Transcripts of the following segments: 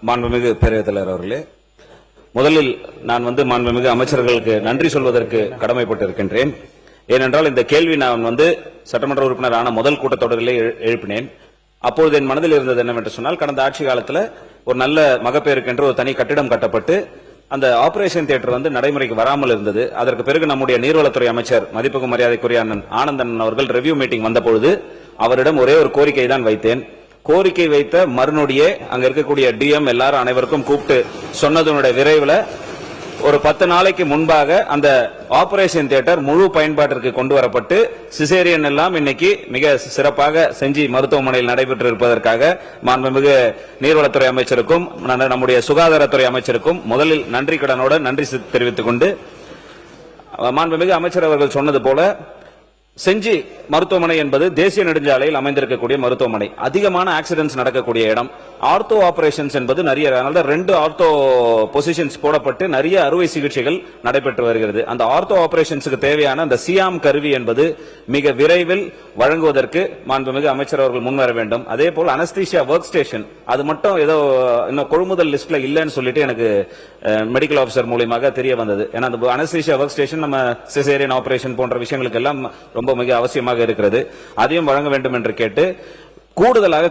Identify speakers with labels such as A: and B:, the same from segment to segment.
A: மாண்புமிகு பேரவைத் தலைவர் அவர்களே, முதலில் நான் மாண்புமிகு அமைச்சர்களுக்கு நன்றி சொல்வதற்கு கடமைப்பட்டிருக்கின்றேன். ஏனென்றால் இந்த கேள்வி நான் சட்டமன்ற உறுப்பினர் ஆன முதல் கூட்டத்தொடரிலே எழுப்பினேன். அப்பொழுது என் மனதில் இருந்தது என்னவென்று சொன்னால், கடந்த ஆட்சி காலத்தில் ஒரு நல்ல மகப்பேறுக்கென்று ஒரு தனி கட்டிடம் கட்டப்பட்டு அந்த ஆபரேஷன் தியேட்டர் நடைமுறைக்கு வராமல் இருந்தது. அதற்கு பிறகு நம்முடைய நீர்வளத்துறை அமைச்சர் மதிப்புக்கு மரியாதைக்குரிய ஆனந்தன் அவர்கள் ரிவ்யூ மீட்டிங் வந்தபொழுது அவரிடம் ஒரே ஒரு கோரிக்கை தான் வைத்தேன். கோரிக்கை வைத்த மறுநொடியே அங்க இருக்கக்கூடிய டிஎம் எல்லாரும் அனைவருக்கும் கூப்பிட்டு சொன்னதனுடைய விரைவில் ஒரு 10 நாளைக்கு முன்பாக அந்த ஆபரேஷன் தியேட்டர் முழு பயன்பாட்டிற்கு கொண்டு வரப்பட்டு சிசேரியன் எல்லாம் இன்னைக்கு மிக சிறப்பாக செஞ்சி மருத்துவமனையில் நடைபெற்று இருப்பதற்காக மாண்புமிகு நீர்வளத்துறை அமைச்சருக்கும் நம்முடைய சுகாதாரத்துறை அமைச்சருக்கும் முதலில் நன்றி கடனோடு நன்றி தெரிவித்துக் கொண்டு, மாண்புமிகு அமைச்சர் அவர்கள் சொன்னது போல செஞ்சி மருத்துவமனை என்பது தேசிய நெடுஞ்சாலையில் அமைந்திருக்கக்கூடிய மருத்துவமனை. அதிகமான ஆக்சிடென்ட்ஸ் நடக்கக்கூடிய இடம். ஆர்த்தோ ஆபரேஷன்ஸ் என்பது நிறைய, 2 ஆர்த்தோ பொசிஷன்ஸ் போடப்பட்டு நிறைய அறுவை சிகிச்சைகள் நடைபெற்று வருகிறது. அந்த ஆர்த்தோ ஆபரேஷன்ஸுக்கு தேவையான அந்த சியாம் கருவி என்பது மிக விரைவில் வழங்குவதற்கு மாண்புமிகு அமைச்சர் அவர்கள் முன்வர வேண்டும். அதே போல் அனஸ்தீசியா ஒர்க் ஸ்டேஷன் அது மட்டும் ஏதோ இன்னும் கொள்முதல் லிஸ்ட்ல இல்லைன்னு சொல்லிட்டு எனக்கு மெடிக்கல் ஆபிசர் மூலமாக தெரிய வந்தது. ஏன்னா அந்த அனஸ்தீசியா ஒர்க் ஸ்டேஷன் நம்ம சிசேரியன் ஆபரேஷன் போன்ற விஷயங்களுக்கு எல்லாம் ரொம்ப மிக அவசியமாக இருக்கிறது. அதையும் வழங்க வேண்டும் என்று கேட்டு, கூடுதலாக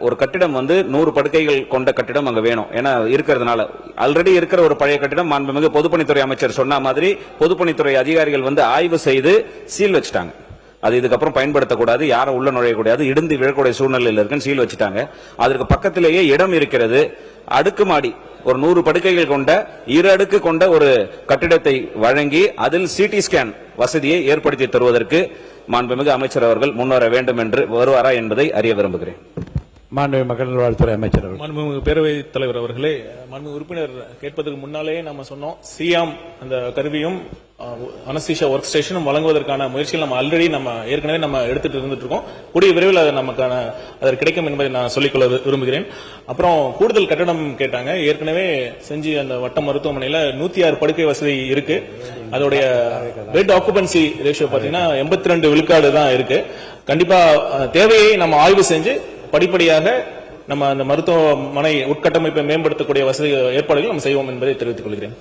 A: ஒரு கட்டிடம் 100 படுக்கைகள் கொண்ட கட்டிடம் அங்க வேணும். ஏன்னா இருக்கிறதுனால ஆல்ரெடி இருக்கிற ஒரு பழைய கட்டிடம் மாண்புமிகு பொதுப்பணித்துறை அமைச்சர் சொன்ன மாதிரி பொதுப்பணித்துறை அதிகாரிகள் ஆய்வு செய்து சீல் வச்சுட்டாங்க. அது இதுக்கப்புறம் பயன்படுத்தக்கூடாது, யாரும் உள்ள நுழையக்கூடாது, இடிந்து விழக்கூடிய சூழ்நிலையில் இருக்குன்னு சீல் வச்சுட்டாங்க. அதற்கு பக்கத்திலேயே இடம் இருக்கிறது. அடுக்குமாடி ஒரு 100 படுக்கைகள் கொண்ட 2 அடுக்கு கொண்ட ஒரு கட்டிடத்தை வழங்கி அதில் சிடி ஸ்கேன் வசதியை ஏற்படுத்தி தருவதற்கு மாண்புமிகு அமைச்சர் அவர்கள் முன்வர வேண்டும் என்று வருவாரா என்பதை அறிய விரும்புகிறேன்.
B: மாண்புமிகு மக்கள் நல்வாழ்வுத்துறை அமைச்சர்.
C: மாண்புமிகு பேரவைத் தலைவர் அவர்களே, மாண்புமிகு உறுப்பினர் கேட்பதற்கு முன்னாலே நம்ம சொன்னோம், சியாம் அந்த கருவியும் அனஸ்தீசியா ஒர்க் ஸ்டேஷனும் வழங்குவதற்கான முயற்சிகள் ஏற்கனவே எடுத்துட்டு இருந்துட்டு இருக்கோம். கூடிய விரைவில் அது கிடைக்கும் என்பதை நான் சொல்லிக்கொள்ள விரும்புகிறேன். அப்புறம் கூடுதல் கட்டடம் கேட்டாங்க. ஏற்கனவே செஞ்சு அந்த வட்ட மருத்துவமனையில் 106 படுக்கை வசதி இருக்கு. அதோடைய பெட் ஆக்குபன்சி ரேஷியோ பாத்தீங்கன்னா 82 விழுக்காடு தான் இருக்கு. கண்டிப்பா தேவையை நம்ம ஆய்வு செஞ்சு படிப்படியாக நம்ம அந்த மருத்துவமனை உட்கட்டமைப்பை மேம்படுத்தக்கூடிய வசதி ஏற்பாடுகள் நம்ம செய்வோம் என்பதை தெரிவித்துக் கொள்கிறேன்.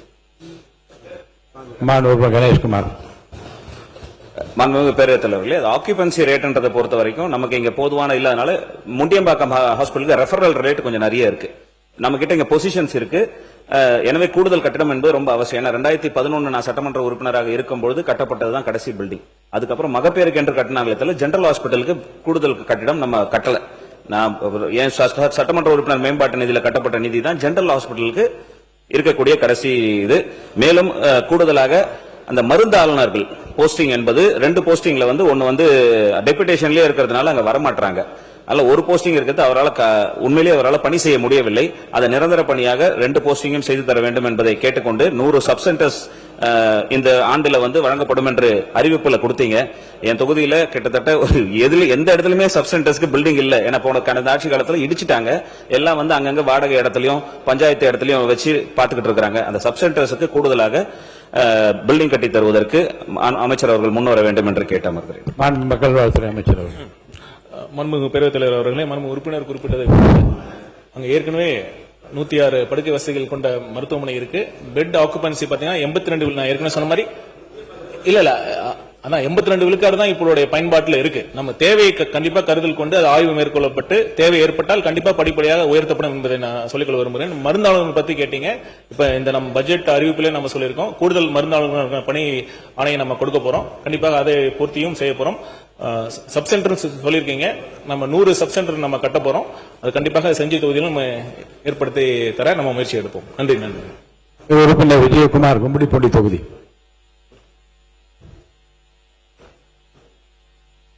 B: கணேஷ்குமார்.
A: மாண்புமிகு பேரவைத் தலைவர்களே, ஆக்குபன்சி ரேட்ன்றதை பொறுத்த வரைக்கும் நமக்கு இங்க போதுவான இல்லாதனால முண்டியம்பாக்கம் ஹாஸ்பிட்டலுக்கு ரெஃபரல் ரேட் கொஞ்சம் நிறைய இருக்கு. நம்ம கிட்ட இங்க பொசிஷன்ஸ் இருக்கு. எனவே கூடுதல் கட்டிடம் என்பது ரொம்ப அவசியம். ஏன்னா 2011 நான் சட்டமன்ற உறுப்பினராக இருக்கும்போது கட்டப்பட்டதுதான் கடைசி பில்டிங். அதுக்கப்புறம் மகப்பேருக்கு என்று கட்டினாங்களே, ஜெனரல் ஹாஸ்பிட்டலுக்கு கூடுதல் கட்டிடம் நம்ம கட்டல. நான் சட்டமன்ற உறுப்பினர் மேம்பாட்டு நிதியில் கட்டப்பட்ட நிதி தான் ஜெனரல் ஹாஸ்பிட்டலுக்கு இருக்கக்கூடிய கடைசி இது. மேலும் கூடுதலாக அந்த மருந்து ஆளுநர்கள் போஸ்டிங் என்பது 2 போஸ்டிங்ல ஒன்னு டெபுடேஷன்லயே இருக்கிறதுனால அங்க வரமாட்டாங்க. அதுல ஒரு போஸ்டிங் இருக்கிறது உண்மையிலேயே அவரால் பணி செய்ய முடியவில்லை. அதை நிரந்தர பணியாக 2 போஸ்டிங்கும் செய்து தர வேண்டும் என்பதை கேட்டுக்கொண்டு 100 சப் சென்டர்ஸ் இந்த ஆண்டுல வழங்கப்படும் என்று அறிவிப்புல கொடுத்தீங்க. என் தொகுதியில கிட்டத்தட்ட எந்த இடத்துலயுமே சப் சென்டர்ஸ்க்கு பில்டிங் இல்ல. ஏன்னா கடந்த ஆட்சி காலத்துல இடிச்சிட்டாங்க. எல்லாம் அங்கங்க வாடகை இடத்துலயும் பஞ்சாயத்து இடத்துலயும் வச்சு பாத்துக்கிட்டு இருக்காங்க. அந்த சப் சென்டர்ஸுக்கு கூடுதலாக பில்டிங் கட்டி தருவதற்கு அமைச்சர் அவர்கள் முன்வர வேண்டும் என்று கேட்டு அமர்கிறேன்.
B: மக்கள் வாழ்த்துறை அமைச்சர் அவர்கள்.
C: மாண்புமிகு பேரவைத் தலைவர் அவர்களே, மாண்புமிகு உறுப்பினர் குறிப்பிட்டதை அங்க ஏற்கனவே 106 படுக்கை வசதிகள் கொண்ட மருத்துவமனை இருக்கு. பெட் ஆக்குபன்சி பாத்தீங்கன்னா 82, நான் ஏற்கனவே சொன்ன மாதிரி இல்ல அதான் 82 விழுக்காடு தான் இப்போடைய பயன்பாட்டில் இருக்கு. நம்ம தேவையை கண்டிப்பா கருத்தில் கொண்டு அது ஆய்வு மேற்கொள்ளப்பட்டு தேவை ஏற்பட்டால் கண்டிப்பா படிப்படியாக உயர்த்தப்படும் என்பதை நான் சொல்லிக்கொள்ள விரும்புகிறேன். மருந்தாளர்கள் பத்தி கேட்டீங்க. இப்ப இந்த நம்ம பட்ஜெட் அறிவிப்பிலே நம்ம சொல்லியிருக்கோம், கூடுதல் மருந்தாளர்கள் பணி ஆணையை நம்ம கொடுக்க போறோம். கண்டிப்பாக அதை பூர்த்தியும் செய்ய போறோம். சப் சென்டர் சொல்லியிருக்கீங்க, நம்ம 100 சப் சென்டர் நம்ம கட்ட போறோம். அது கண்டிப்பாக செஞ்சி தொகுதியிலும் நம்ம ஏற்படுத்தி தர நம்ம முயற்சி எடுப்போம். நன்றி.
B: உறுப்பினர் விஜயகுமார், கும்படிப்பூண்டி தொகுதி.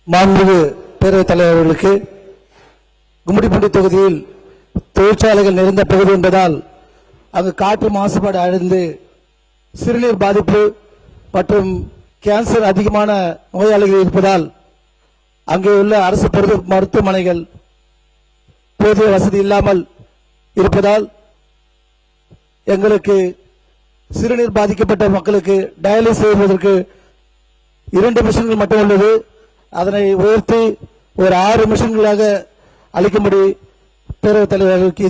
D: மாண்புமிகு பேரவைத் தலைவர்களுக்கு, கும்மிடிப்பூண்டி தொகுதியில் தொழிற்சாலைகள் நிறைந்த பகுதி என்பதால் அங்கு காற்று மாசுபாடு அடைந்து சிறுநீர் பாதிப்பு மற்றும் கேன்சர் அதிகமான நோயாளிகள் இருப்பதால் அங்கே உள்ள அரசு பொது மருத்துவமனைகள் போதிய வசதி இல்லாமல் இருப்பதால் எங்களுக்கு சிறுநீர் பாதிக்கப்பட்ட மக்களுக்கு டயாலிசிஸ் செய்வதற்கு 2 மிஷின்கள் மட்டும் உள்ளது. அதனை உயர்த்தி ஒரு 6 மிஷன்களாக அளிக்கும்படி பேரவைத் தலைவர்களுக்கு